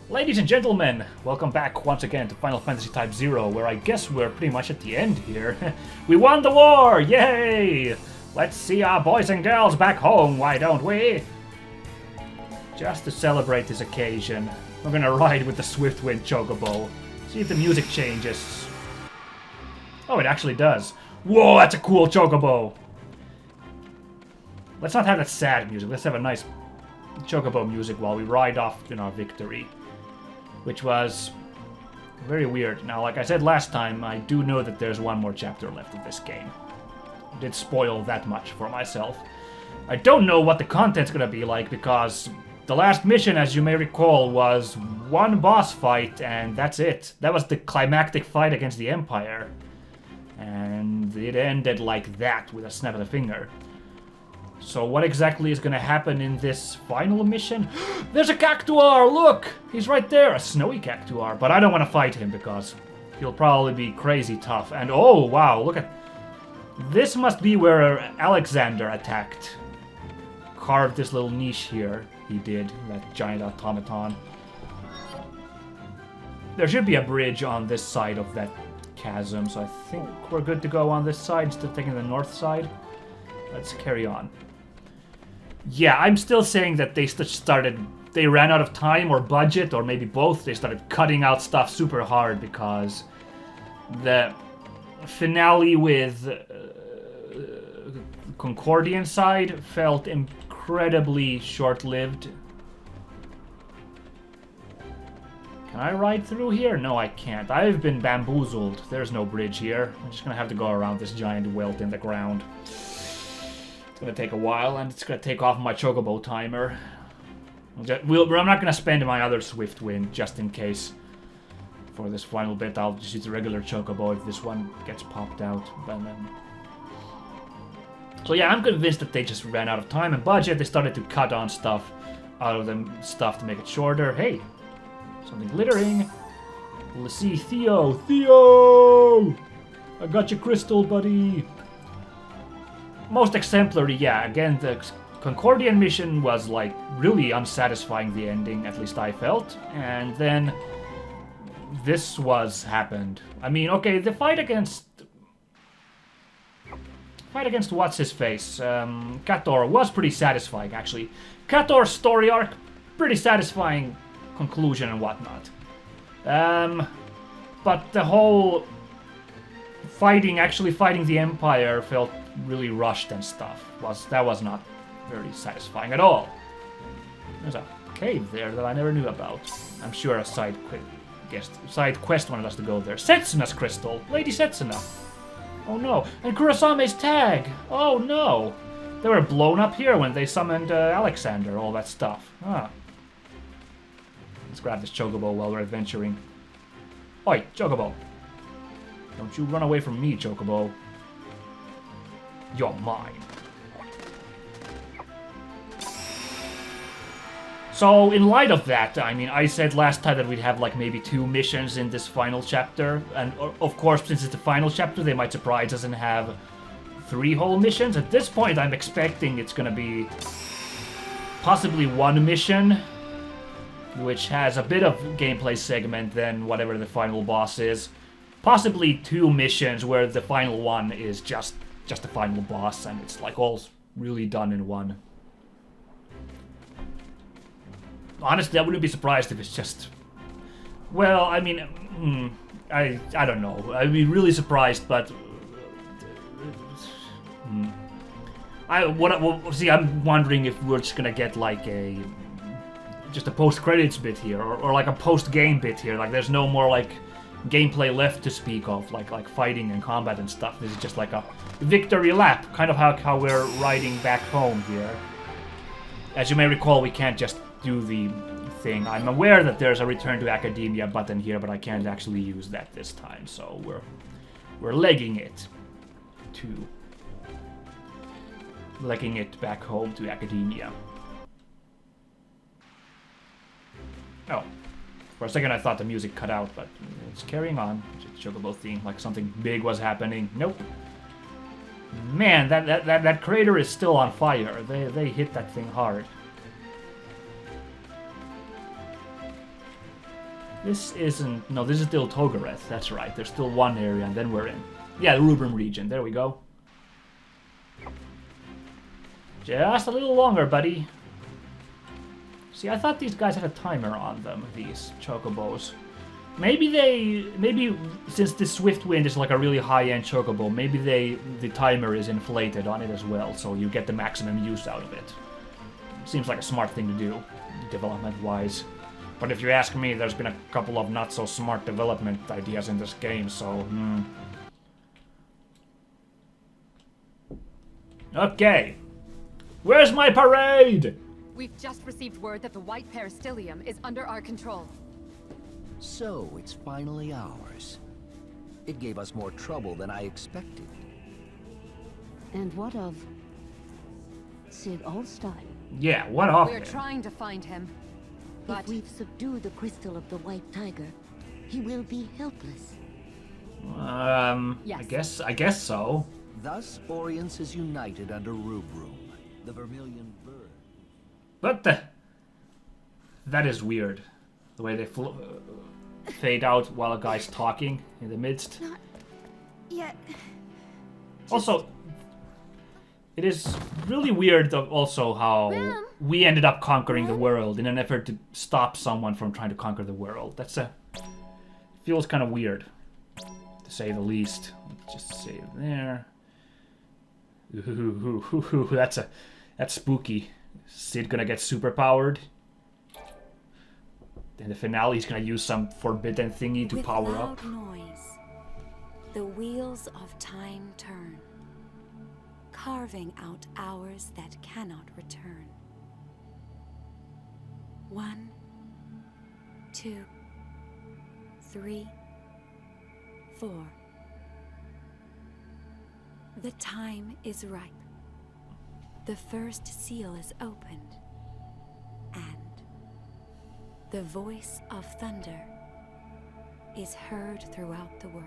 Ladies and gentlemen, welcome back once again to Final Fantasy Type-0, where I guess we're pretty much at the end here. We won the war! Yay! Let's see our boys and girls back home, why don't we? Just to celebrate this occasion, we're gonna ride with the Swiftwind Chocobo. See if the music changes. Oh, it actually does. Whoa, that's a cool Chocobo! Let's not have that sad music, let's have a nice Chocobo music while we ride off in our victory. Which was very weird. Now, like I said last time, I do know that there's one more chapter left of this game. I did spoil that much for myself. I don't know what the content's gonna be like, because the last mission, as you may recall, was one boss fight, and that's it. That was the climactic fight against the Empire. And it ended like that, with a snap of the finger. So what exactly is gonna happen in this final mission? There's a Cactuar! Look! He's right there! A snowy Cactuar. But I don't want to fight him because he'll probably be crazy tough. And oh, wow, look at... This must be where Alexander attacked. Carved this little niche here. He did. That giant automaton. There should be a bridge on this side of that chasm, so I think we're good to go on this side instead of taking the north side. Let's carry on. Yeah, I'm still saying that they ran out of time or budget, or maybe both. They started cutting out stuff super hard because the finale with Concordian side felt incredibly short-lived. Can I ride through here? No, I can't. I've been bamboozled. There's no bridge here. I'm just gonna have to go around this giant welt in the ground. It's gonna take a while, and it's gonna take off my Chocobo timer. I'm not gonna spend my other Swiftwind just in case. For this final bit, I'll just use the regular Chocobo if this one gets popped out. So yeah, I'm convinced that they just ran out of time and budget. They started to cut on stuff out of them stuff to make it shorter. Hey, something glittering. Let's see, Theo! Theo! I got your crystal, buddy! Most exemplary, yeah. Again, the Concordian mission was, like, really unsatisfying, the ending, at least I felt. And then this happened. I mean, okay, the fight against what's-his-face, Cator, was pretty satisfying, actually. Cator's story arc, pretty satisfying conclusion and whatnot. But the whole actually fighting the Empire felt really rushed and stuff. That was not very satisfying at all. There's a cave there that I never knew about. I'm sure a side quest wanted us to go there. Setsuna's crystal! Lady Setsuna! Oh no. And Kurasame's tag! Oh no! They were blown up here when they summoned Alexander, all that stuff. Ah. Let's grab this Chocobo while we're adventuring. Oi, Chocobo! Don't you run away from me, Chocobo. You're mine. So, in light of that, I mean, I said last time that we'd have, like, maybe 2 missions in this final chapter. And, of course, since it's the final chapter, they might surprise us and have 3 whole missions. At this point, I'm expecting it's gonna be possibly 1 mission, which has a bit of gameplay segment than whatever the final boss is. Possibly 2 missions where the final one is just the final boss, and it's like all really done in one. Honestly, I wouldn't be surprised if it's just... Well, I mean, I don't know. I'd be really surprised, but... See, I'm wondering if we're just gonna get like just a post-credits bit here, or like a post-game bit here. Like, there's no more like gameplay left to speak of, like fighting and combat and stuff. This is just like a victory lap, kind of how we're riding back home here. As you may recall, we can't just do the thing. I'm aware that there's a Return to Academia button here, but I can't actually use that this time, so we're legging it back home to Academia. Oh. For a second I thought the music cut out, but it's carrying on. Chocobo theme, like something big was happening. Nope. Man, that crater is still on fire. They hit that thing hard. This isn't... No, this is still Togareth. That's right. There's still one area, and then we're in. Yeah, the Rubrum region. There we go. Just a little longer, buddy. See, I thought these guys had a timer on them, these chocobos. Maybe since this Swift Wind is like a really high-end chocobo, maybe the timer is inflated on it as well, so you get the maximum use out of it. Seems like a smart thing to do, development-wise. But if you ask me, there's been a couple of not-so-smart development ideas in this game, so... Okay. Where's my parade? We've just received word that the White Peristilium is under our control. So, it's finally ours. It gave us more trouble than I expected. And what of Sid Olstein? Yeah, what of We're him? trying to find him. But If we've subdued the crystal of the White Tiger, he will be helpless. Yes. I guess so. Thus, Orience is united under Rubrum, the Vermilion Bird. What the? That is weird. The way they fade out while a guy's talking in the midst. Not yet. Also, it is really weird also how Ma'am? we ended up conquering the world in an effort to stop someone from trying to conquer the world. Feels kind of weird, to say the least. Let's just save there. Ooh, that's spooky. Sid gonna get super powered. In the finale, he's gonna use some forbidden thingy to power up. With loud noise, the wheels of time turn, carving out hours that cannot return. 1, 2, 3, 4. The time is ripe. The first seal is opened, and the voice of thunder is heard throughout the world.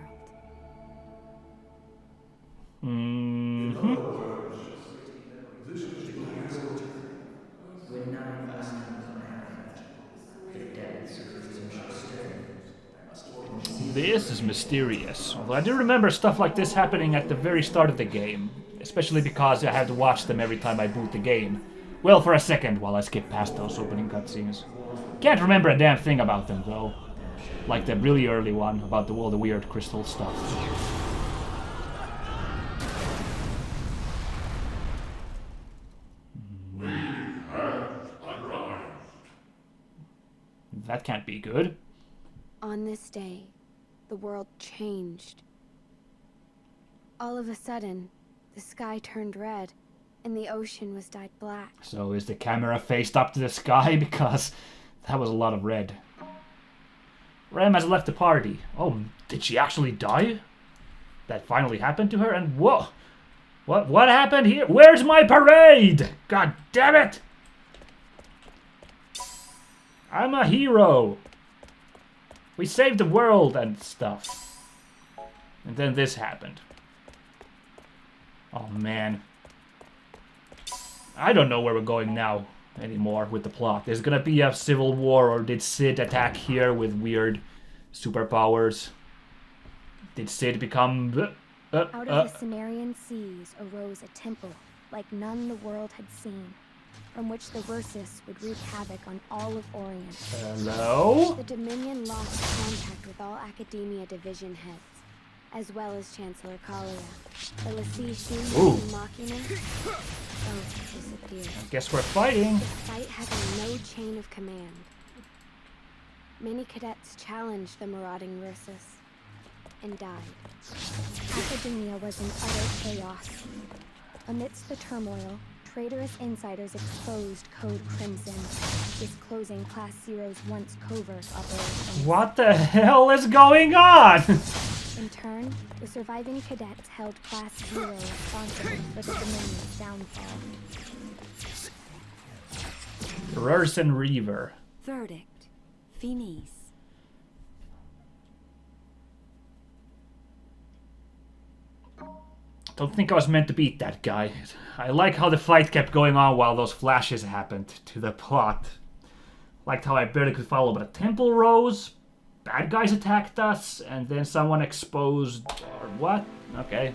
This is mysterious. Although I do remember stuff like this happening at the very start of the game. Especially because I had to watch them every time I boot the game. Well, for a second while I skip past those opening cutscenes. Can't remember a damn thing about them, though. Like the really early one, about all the weird crystal stuff. That can't be good. On this day, the world changed. All of a sudden, the sky turned red, and the ocean was dyed black. So is the camera faced up to the sky? Because that was a lot of red. Ram has left the party. Oh, did she actually die? That finally happened to her? And whoa! What happened here? Where's my parade? God damn it! I'm a hero! We saved the world and stuff. And then this happened. Oh man. I don't know where we're going now anymore with the plot. There's gonna be a civil war, or did Sid attack here with weird superpowers? Did Sid become... Out of the Cimmerian seas arose a temple like none the world had seen, from which the Versus would wreak havoc on all of Orient. Hello? The Dominion lost contact with all Academia division heads, as well as Chancellor Kalia. The Lasishu and Machina both disappeared. I guess we're fighting. Despite having no chain of command, many cadets challenged the marauding Versus and died. Academia was in utter chaos. Amidst the turmoil, traitorous insiders exposed Code Crimson, disclosing Class Zero's once covert operations. What the hell is going on? In turn, the surviving cadets held Class Zero responsible for the Dominion's downfall. Rurson Reaver. Verdict, finis. Don't think I was meant to beat that guy. I like how the fight kept going on while those flashes happened to the plot. Liked how I barely could follow, but a temple rose? bad guys attacked us, and then someone exposed... or what? Okay.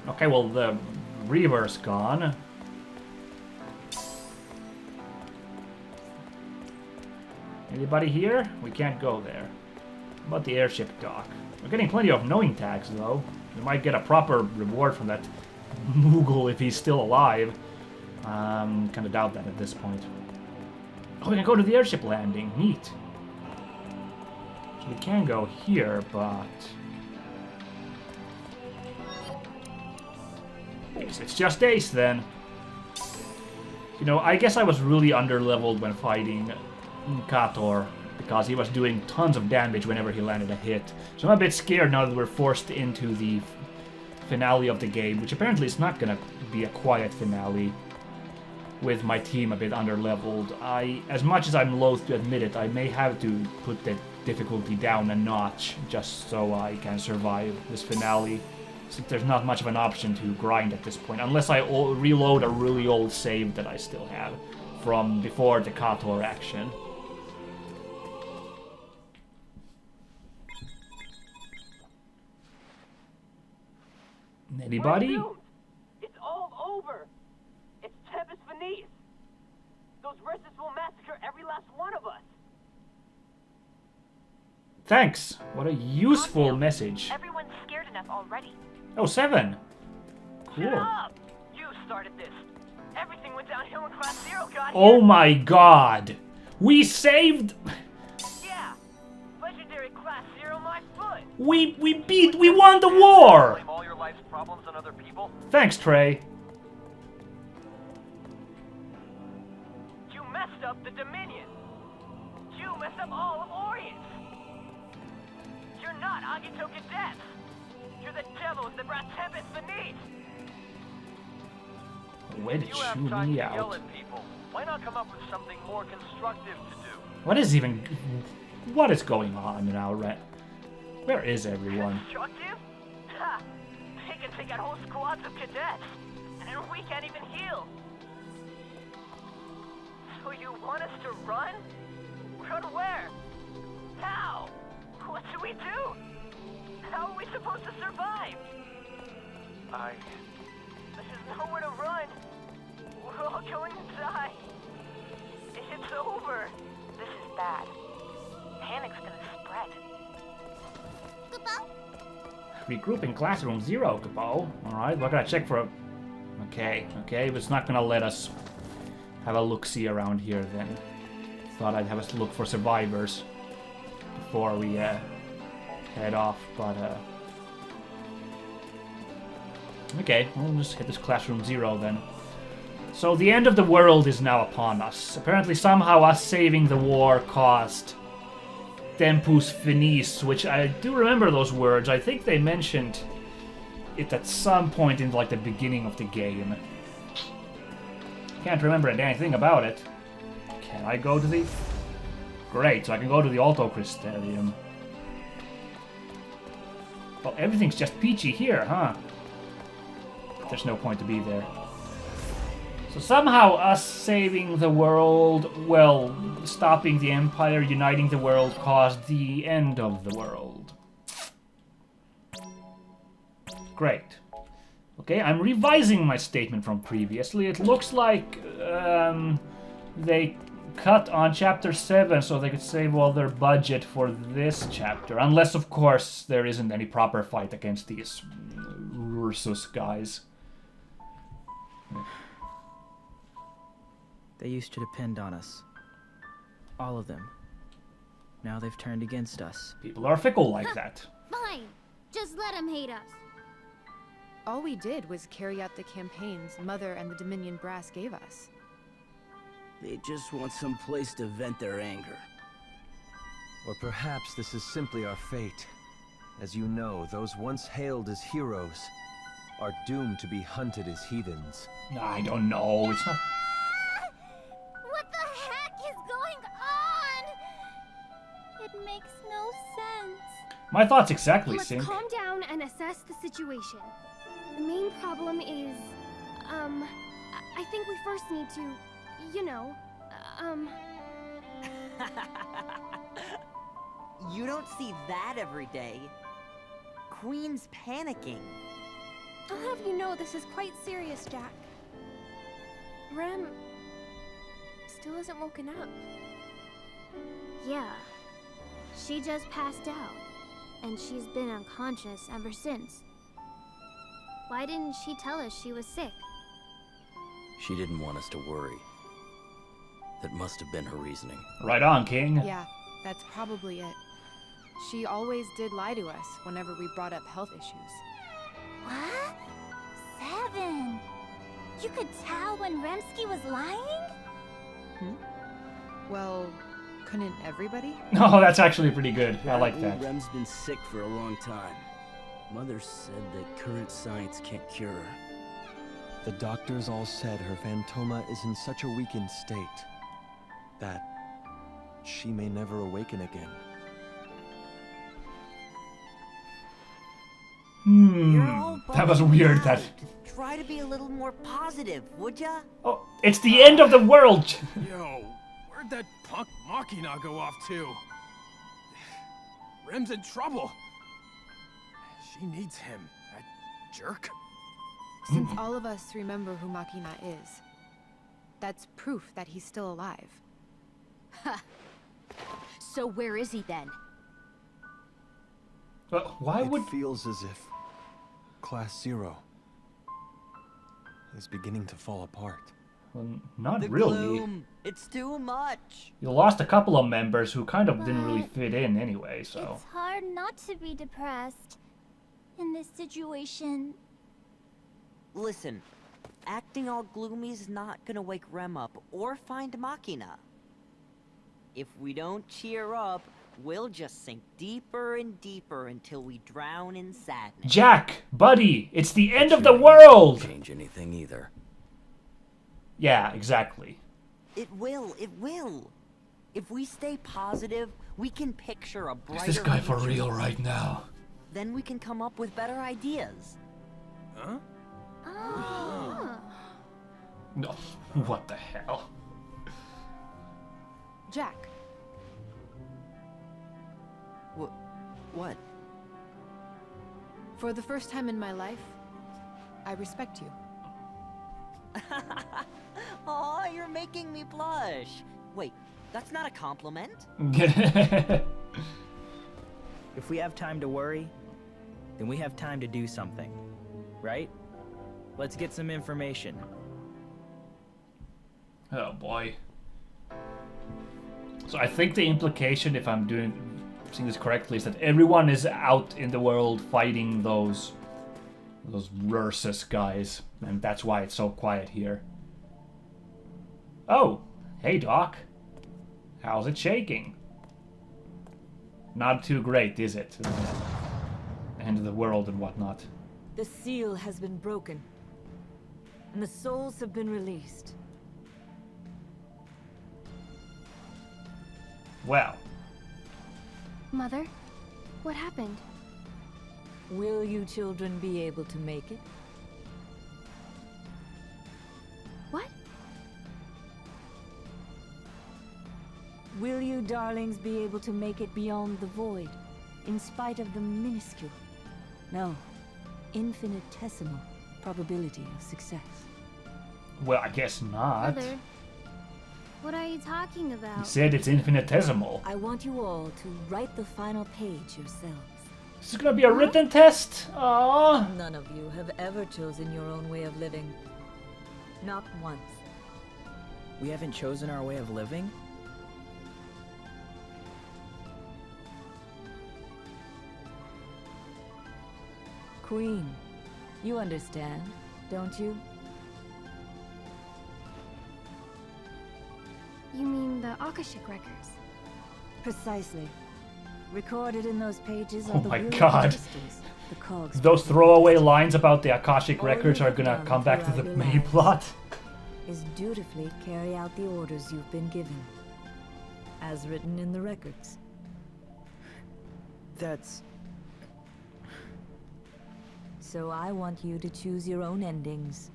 Okay, well, the Reaver's gone. Anybody here? We can't go there. How about the airship dock? We're getting plenty of knowing tags, though. We might get a proper reward from that Moogle if he's still alive. Kind of doubt that at this point. Oh, we can go to the airship landing. Neat. So we can go here, but... it's just Ace, then. You know, I guess I was really underleveled when fighting Kator, because he was doing tons of damage whenever he landed a hit. So I'm a bit scared now that we're forced into the finale of the game, which apparently is not gonna be a quiet finale with my team a bit underleveled. As much as I'm loath to admit it, I may have to put the difficulty down a notch just so I can survive this finale, since there's not much of an option to grind at this point, unless I reload a really old save that I still have from before the Kator action. Anybody? It's all over. It's Tempest Venice. Those Versus will massacre every last one of us. Thanks. What a useful message. Everyone's scared enough already. Oh, 7. Shut Cool. up! You started this. Everything went downhill when Class 0 got Oh here. my god. We saved... Yeah. Legendary Class 0 my foot. We won the war! Blame all your life's problems on other people. Thanks, Trey. You messed up the Dominion. You messed up all of Orient. You're not Agito Cadets. You're the devils that brought Tempest Venice. Way to You have chew time me to yell out. at people. Why not come up with something more constructive to do? What is even... What is going on now, Red? Where is everyone? Constructive? Ha! They can take out whole squads of cadets, and we can't even heal. So you want us to run? Run where? How? What do we do? How are we supposed to survive? There's nowhere to run. We're all going to die. It's over. This is bad. Panic's gonna spread. Regroup in classroom 0, Capo. Alright, we're gonna check for a... Okay, but it's not gonna let us have a look-see around here then. Thought I'd have us look for survivors before we head off, but okay, we'll just hit this classroom 0 then. So the end of the world is now upon us. Apparently somehow us saving the war caused Tempus Finis, which I do remember those words. I think they mentioned it at some point in like the beginning of the game. Can't remember anything about it. Can I go to the... Great, so I can go to the Altocrystarium. Well, everything's just peachy here, huh? There's no point to be there. So somehow us saving the world, well, stopping the Empire, uniting the world, caused the end of the world. Great. Okay, I'm revising my statement from previously. It looks like they cut on Chapter 7 so they could save all their budget for this chapter. Unless, of course, there isn't any proper fight against these Ursus guys. They used to depend on us. All of them. Now they've turned against us. People are fickle like that. Fine. Just let them hate us. All we did was carry out the campaigns Mother and the Dominion brass gave us. They just want some place to vent their anger. Or perhaps this is simply our fate. As you know, those once hailed as heroes are doomed to be hunted as heathens. I don't know, it's not... What the heck is going on? It makes no sense. My thoughts exactly, Let's Sync. calm down and assess the situation. The main problem is, I think we first need to, you know, see that every day. Queen's panicking. I'll have you know this is quite serious, Jack. Rem still hasn't woken up. Yeah. She just passed out, and she's been unconscious ever since. Why didn't she tell us she was sick? She didn't want us to worry. That must have been her reasoning. Right on, King. Yeah, that's probably it. She always did lie to us whenever we brought up health issues. What? 7. You could tell when Remsky was lying? Well, couldn't everybody? Oh, that's actually pretty good. I like that. Rem's been sick for a long time. Mother said that current science can't cure her. The doctors all said her Phantoma is in such a weakened state that she may never awaken again. That was weird. That. Try to be a little more positive, would ya? Oh, it's the end of the world. Yo, where'd that punk Machina go off to? Rem's in trouble. She needs him, that jerk. Since all of us remember who Machina is, that's proof that he's still alive. So where is he then? Well, why would... It feels as if Class 0 is beginning to fall apart. Well, not The really. gloom. It's too much. You lost a couple of members who kind of didn't really fit in anyway, so... It's hard not to be depressed in this situation. Listen, acting all gloomy is not gonna wake Rem up or find Machina. If we don't cheer up, we'll just sink deeper and deeper until we drown in sadness. Jack, buddy, it's the end of the world! Change anything either. Yeah, exactly. It will, it will. If we stay positive, we can picture a brighter Is this guy for future. real right now? Then we can come up with better ideas. Huh? No, what the hell? Jack. What? For the first time in my life, I respect you. Aw, you're making me blush. Wait, that's not a compliment. If we have time to worry, then we have time to do something, right? Let's get some information. Oh boy. So I think the implication, if I'm seeing this correctly, is that everyone is out in the world fighting those Ursus guys, and that's why it's so quiet here. Oh, hey Doc. How's it shaking? Not too great, is it? End of the world and whatnot. The seal has been broken, and the souls have been released. Well. Mother, what happened? Will you children be able to make it? What? Will you darlings be able to make it beyond the void, in spite of the minuscule, no, infinitesimal probability of success? Well, I guess not. Mother, what are you talking about? He said it's infinitesimal. I want you all to write the final page yourselves. This is gonna be a written test? Aww. None of you have ever chosen your own way of living. Not once. We haven't chosen our way of living? Queen, you understand, don't you? You mean the Akashic records? Precisely. Recorded in those pages Oh are the my will God. crystals, the cogs. Those throwaway lines about the Akashic All records are you've gonna done come back to the throughout your main lives plot. Is dutifully carry out the orders you've been given, as written in the records. That's... So I want you to choose your own endings.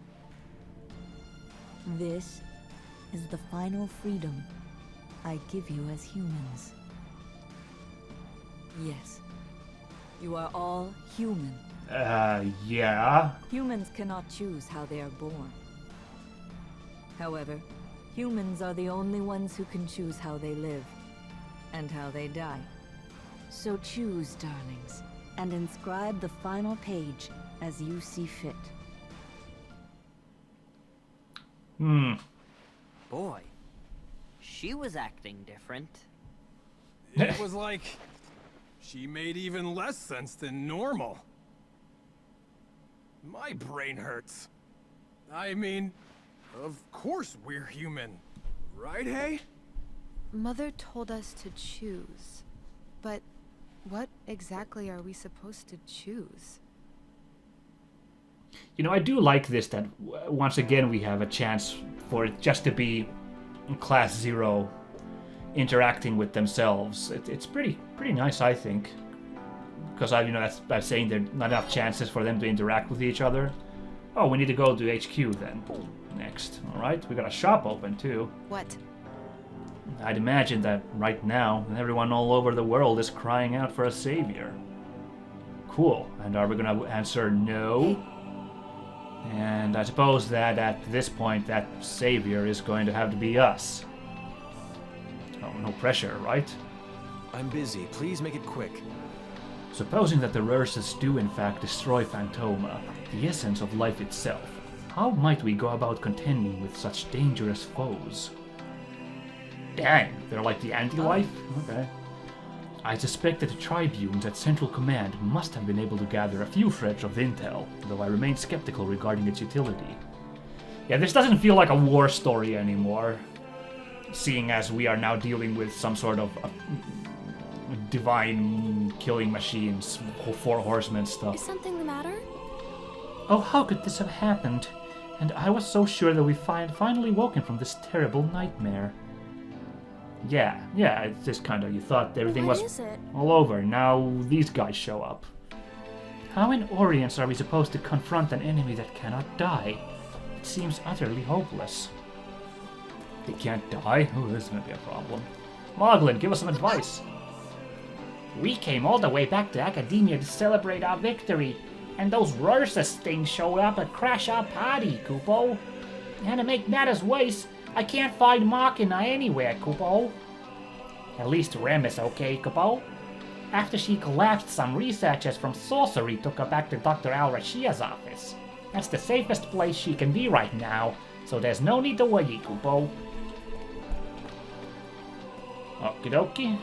This is the final freedom I give you as humans. Yes. You are all human. Yeah. Humans cannot choose how they are born. However, humans are the only ones who can choose how they live and how they die. So choose, darlings, and inscribe the final page as you see fit. Boy, she was acting different. It was like she made even less sense than normal. My brain hurts. I mean, of course we're human, right, hey? Mother told us to choose. But what exactly are we supposed to choose? You know, I do like this that once again we have a chance for it just to be Class 0 interacting with themselves. It's pretty nice, I think. Because I'm saying there are not enough chances for them to interact with each other. Oh, we need to go to HQ then. Next. Alright, we got a shop open too. What? I'd imagine that right now, everyone all over the world is crying out for a savior. Cool. And are we gonna answer no? And I suppose that at this point, that savior is going to have to be us. Oh, no pressure, right? I'm busy. Please make it quick. Supposing that the Ursus do in fact destroy Phantoma, the essence of life itself, how might we go about contending with such dangerous foes? Dang, they're like the anti-life? Okay. I suspect that the tribunes at Central Command must have been able to gather a few threads of intel, though I remain skeptical regarding its utility. Yeah, this doesn't feel like a war story anymore, seeing as we are now dealing with some sort of divine killing machines, 4 horsemen stuff. Is something the matter? Oh, how could this have happened? And I was so sure that we finally woken from this terrible nightmare. Yeah, it's just kind of, you thought everything was all over, now these guys show up. How in Orience are we supposed to confront an enemy that cannot die? It seems utterly hopeless. They can't die? Oh, this is gonna be a problem. Moglin, give us some advice. We came all the way back to Academia to celebrate our victory, and those Ursus things showed up to crash our party, Kupo. And to make matters worse, I can't find Machina anywhere, Kupo. At least Rem is okay, Kupo. After she collapsed, some researchers from Sorcery took her back to Dr. al-Rashia's office. That's the safest place she can be right now, so there's no need to worry, Kupo. Okie dokie.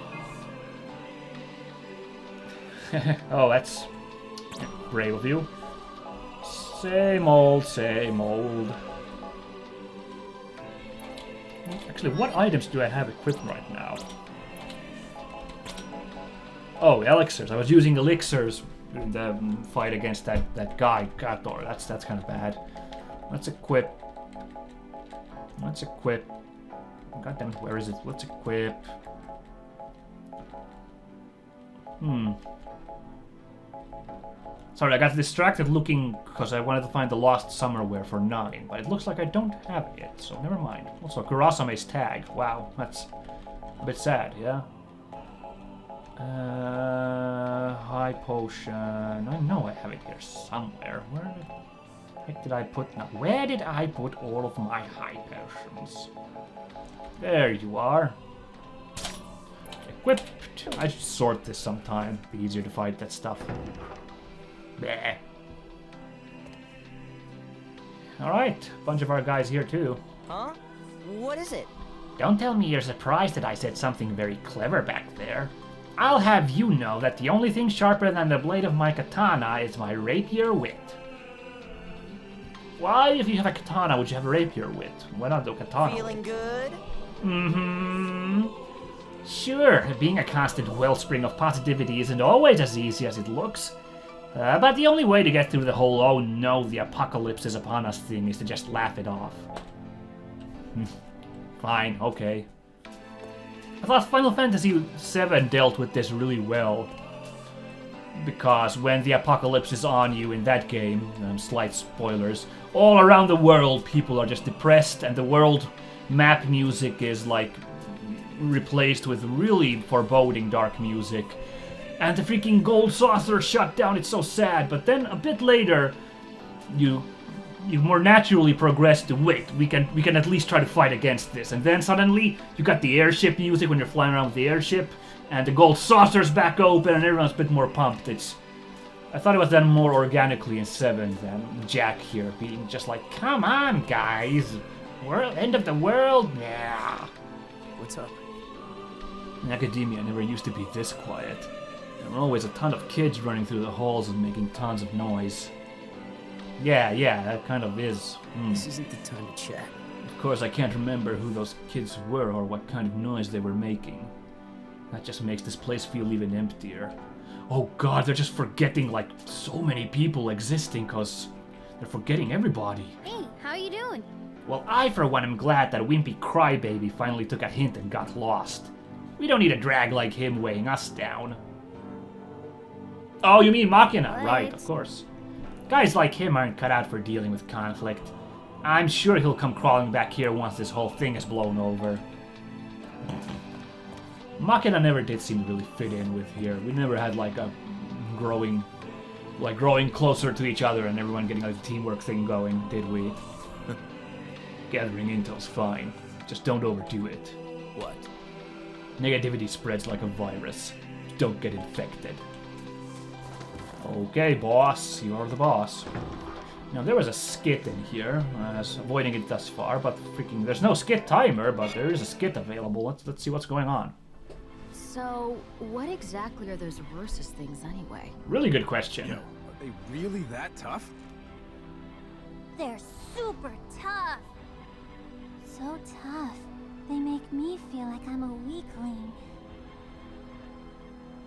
Oh, that's brave of you. Same old, same old. Actually, what items do I have equipped right now? Oh, elixirs. I was using elixirs in the fight against that guy, Gator. That's kind of bad. Let's equip. Goddamn, where is it? Let's equip. Sorry, I got distracted looking because I wanted to find the lost summerwear for 9, but it looks like I don't have it yet, so never mind. Also, Kurasame's tag. Wow, that's a bit sad, yeah? High potion. I know I have it here somewhere. Where the heck did I put... Now, where did I put all of my high potions? There you are. Equipped. I should sort this sometime. Be easier to fight that stuff. Bleh. Alright, bunch of our guys here too. Huh? What is it? Don't tell me you're surprised that I said something very clever back there. I'll have you know that the only thing sharper than the blade of my katana is my rapier wit. Why, if you have a katana, would you have a rapier wit? Why not do katana? Feeling good? Mm-hmm. Sure, being a constant wellspring of positivity isn't always as easy as it looks. But the only way to get through the whole "oh no, the apocalypse is upon us" thing is to just laugh it off. Fine, okay. I thought Final Fantasy VII dealt with this really well. Because when the apocalypse is on you in that game, slight spoilers, all around the world people are just depressed and the world map music is like replaced with really foreboding dark music. and the freaking gold saucer shut down. It's so sad. But then a bit later, you more naturally progress to wait. We can at least try to fight against this. And then suddenly you got the airship music when you're flying around with the airship, and the gold saucer's back open, and everyone's a bit more pumped. I thought it was done more organically in 7 than Jack here being just like, come on, guys. End of the world? Yeah. What's up? In academia never used to be this quiet. There were always a ton of kids running through the halls and making tons of noise. Yeah, that kind of is. This isn't the time to chat. Of course, I can't remember who those kids were or what kind of noise they were making. That just makes this place feel even emptier. Oh god, they're just forgetting like so many people existing cause they're forgetting everybody. Hey, how you doing? Well, I for one am glad that wimpy crybaby finally took a hint and got lost. We don't need a drag like him weighing us down. Oh, you mean Machina? What? Right, of course. Guys like him aren't cut out for dealing with conflict. I'm sure he'll come crawling back here once this whole thing is blown over. Machina never did seem to really fit in with here. We never had like a growing closer to each other and everyone getting like a teamwork thing going, did we? Gathering intel's fine. Just don't overdo it. What? Negativity spreads like a virus. Don't get infected. Okay, boss. You're the boss. Now, there was a skit in here. I was avoiding it thus far, but freaking... There's no skit timer, but there is a skit available. Let's see what's going on. So, what exactly are those versus things anyway? Really good question. Yo, are they really that tough? They're super tough. So tough. They make me feel like I'm a weakling.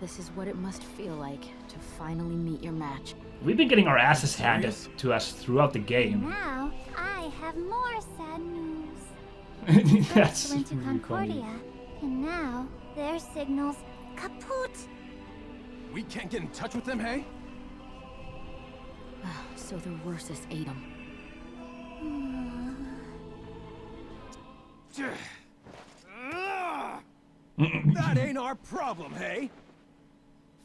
This is what it must feel like to finally meet your match. We've been getting our asses handed to us throughout the game. Now, I have more sad news. That's Went to really Concordia, funny. and now their signal's kaput. We can't get in touch with them, hey? So the Versus ate them. That ain't our problem, hey?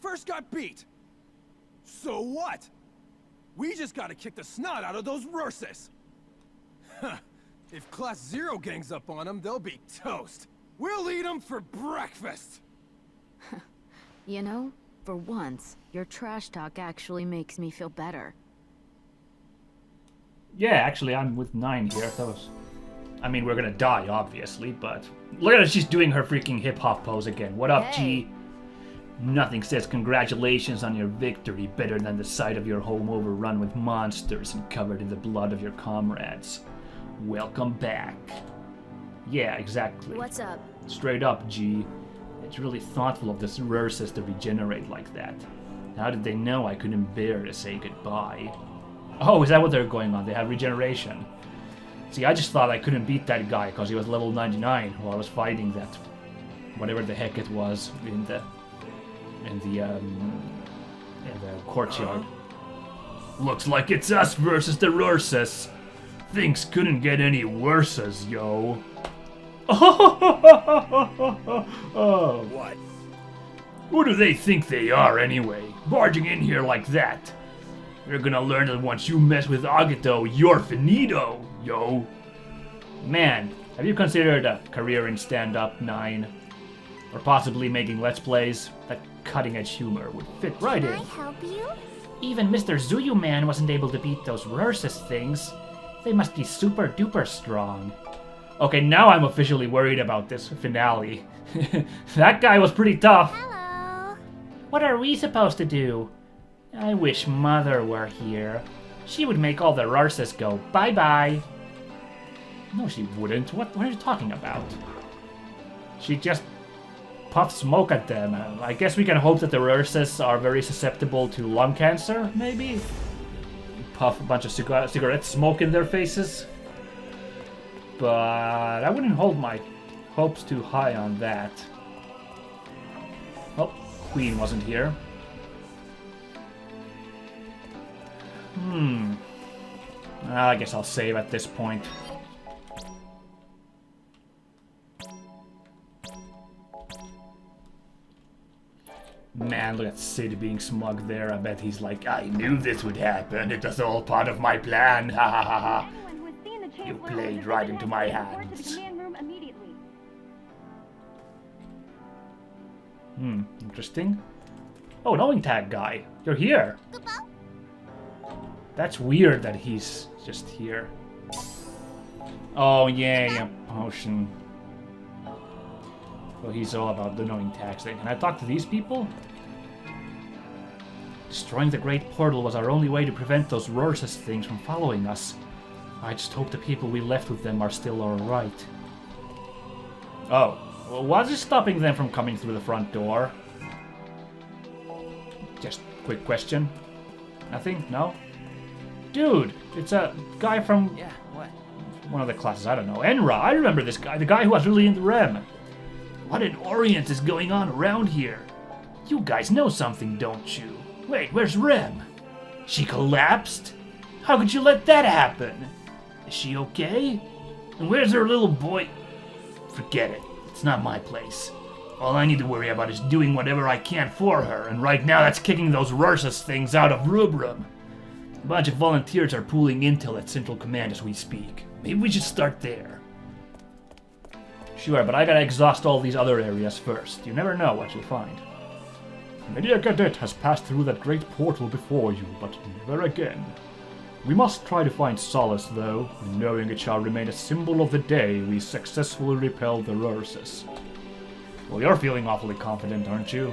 First got beat. So what? We just gotta kick the snot out of those Rursus. Huh. If Class 0 gangs up on them, they'll be toast. We'll eat them for breakfast. You know, for once, your trash talk actually makes me feel better. Yeah, actually, I'm with 9 here. I mean, we're gonna die, obviously, but... Look at her, she's doing her freaking hip-hop pose again. What up, Hey. G? Nothing says congratulations on your victory better than the sight of your home overrun with monsters and covered in the blood of your comrades. Welcome back. Yeah, exactly. What's up? Straight up, G. It's really thoughtful of this Rursus to regenerate like that. How did they know I couldn't bear to say goodbye? Oh, is that what they're going on? They have regeneration. See, I just thought I couldn't beat that guy because he was level 99 while I was fighting that... whatever the heck it was in the courtyard. Looks like it's us versus the Rursus. Things couldn't get any worses, yo. Oh. What? Who do they think they are, anyway? Barging in here like that. You're gonna learn that once you mess with Agito, you're finito, yo. Man, have you considered a career in stand-up, 9? Or possibly making Let's Plays? That cutting-edge humor would fit right in. Can I help you? Even Mr. Zuyu Man wasn't able to beat those Rursus things. They must be super-duper strong. Okay, now I'm officially worried about this finale. That guy was pretty tough. Hello. What are we supposed to do? I wish Mother were here. She would make all the Rursus go bye-bye. No, she wouldn't. What are you talking about? She just puffed smoke at them. I guess we can hope that the Rursus are very susceptible to lung cancer, maybe? Puff a bunch of cigarette smoke in their faces. But I wouldn't hold my hopes too high on that. Oh, Queen wasn't here. I guess I'll save at this point. Man, look at Sid being smug there. I bet he's like, I knew this would happen. It was all part of my plan. Ha ha ha ha. You played right into my hands. Interesting. Oh, knowing tag guy. You're here. That's weird that he's just here. Oh, yay, a potion. Well, he's all about the knowing tags thing. Can I talk to these people? Destroying the Great Portal was our only way to prevent those Rursus things from following us. I just hope the people we left with them are still alright. Oh, well, was it stopping them from coming through the front door? Just quick question. Nothing? No? Dude, it's a guy from... Yeah, what? One of the classes, I don't know. Enra, I remember this guy. The guy who was really into Rem. What in Orient is going on around here? You guys know something, don't you? Wait, where's Rem? She collapsed? How could you let that happen? Is she okay? And where's her little boy? Forget it. It's not my place. All I need to worry about is doing whatever I can for her, and right now that's kicking those Rursus things out of Rubrum. A bunch of volunteers are pooling intel at Central Command as we speak. Maybe we should start there. Sure, but I gotta exhaust all these other areas first. You never know what you'll find. Many a cadet has passed through that great portal before you, but never again. We must try to find solace, though, in knowing it shall remain a symbol of the day we successfully repelled the Rursus. Well, you're feeling awfully confident, aren't you?